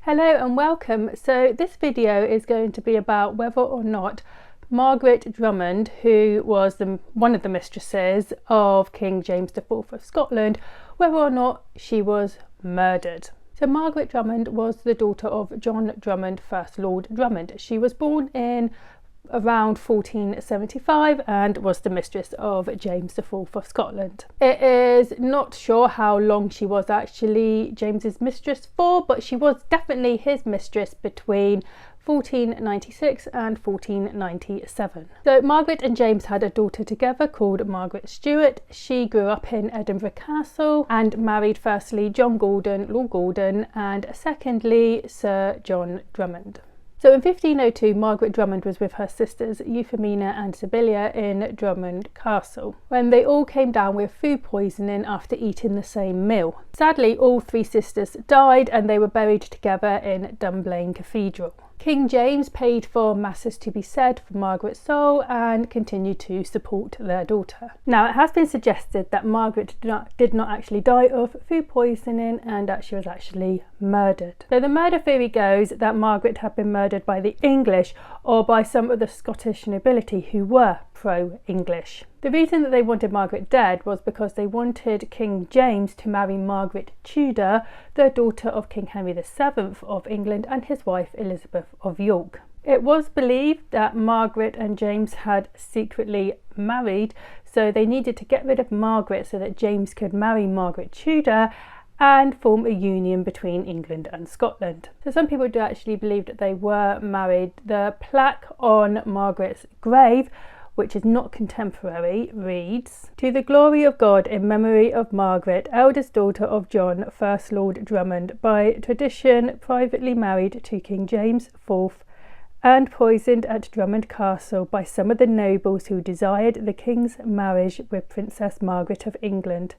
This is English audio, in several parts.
Hello and welcome. So this video is going to be about whether or not Margaret Drummond, who was one of the mistresses of King James IV of Scotland, whether or not she was murdered. So Margaret Drummond was the daughter of John Drummond, 1st Lord Drummond. She was born in around 1475 and was the mistress of James IV of Scotland. It is not sure how long she was actually James's mistress for, but she was definitely his mistress between 1496 and 1497. So Margaret and James had a daughter together called Margaret Stuart. She grew up in Edinburgh Castle and married firstly John Gordon, Lord Gordon, and secondly Sir John Drummond. So in 1502, Margaret Drummond was with her sisters Euphemina and Sibylla in Drummond Castle, when they all came down with food poisoning after eating the same meal. Sadly, all three sisters died and they were buried together in Dunblane Cathedral. King James paid for masses to be said for Margaret's soul and continued to support their daughter. Now, it has been suggested that Margaret did not actually die of food poisoning and that she was actually murdered. So the murder theory goes that Margaret had been murdered by the English or by some of the Scottish nobility who were pro-English. The reason that they wanted Margaret dead was because they wanted King James to marry Margaret Tudor, the daughter of King Henry VII of England, and his wife Elizabeth of York. It was believed that Margaret and James had secretly married, so they needed to get rid of Margaret so that James could marry Margaret Tudor and form a union between England and Scotland. So some people do actually believe that they were married. The plaque on Margaret's grave, which is not contemporary, reads, "To the glory of God, in memory of Margaret, eldest daughter of John, 1st Lord Drummond, by tradition privately married to King James IV and poisoned at Drummond Castle by some of the nobles who desired the king's marriage with Princess Margaret of England.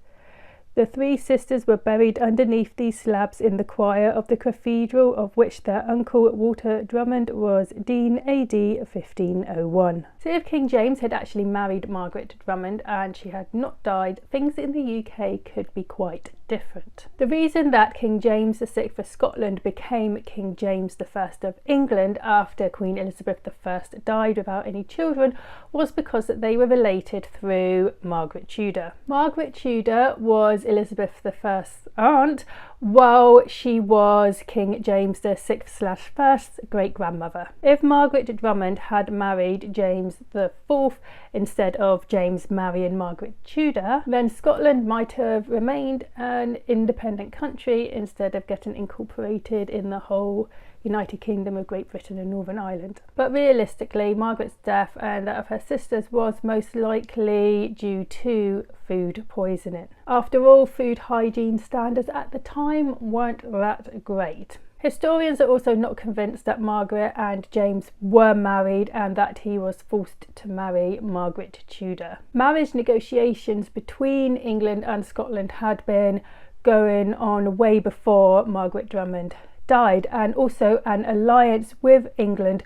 The three sisters were buried underneath these slabs in the choir of the cathedral of which their uncle Walter Drummond was Dean AD 1501. So if King James had actually married Margaret Drummond and she had not died, things in the UK could be quite different. The reason that King James VI of Scotland became King James I of England after Queen Elizabeth I died without any children was because that they were related through Margaret Tudor. Margaret Tudor was Elizabeth I's aunt, while she was King James VI/1's great-grandmother. If Margaret Drummond had married James IV instead of James marrying Margaret Tudor, then Scotland might have remained an independent country instead of getting incorporated in the whole United Kingdom of Great Britain and Northern Ireland. But realistically, Margaret's death and that of her sisters was most likely due to food poisoning. After all, food hygiene standards at the time weren't that great. Historians are also not convinced that Margaret and James were married and that he was forced to marry Margaret Tudor. Marriage negotiations between England and Scotland had been going on way before Margaret Drummond died, and also an alliance with England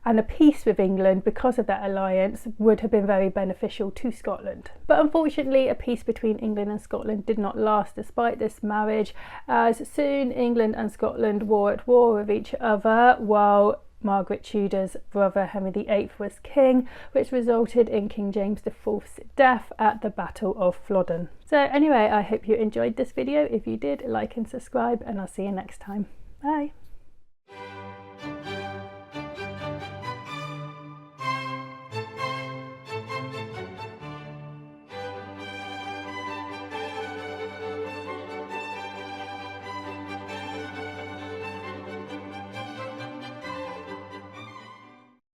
and a peace with England because of that alliance would have been very beneficial to Scotland. But unfortunately, a peace between England and Scotland did not last despite this marriage, as soon England and Scotland were at war with each other while Margaret Tudor's brother Henry VIII was king, which resulted in King James IV's death at the Battle of Flodden. So anyway, I hope you enjoyed this video. If you did, like and subscribe, and I'll see you next time. Bye.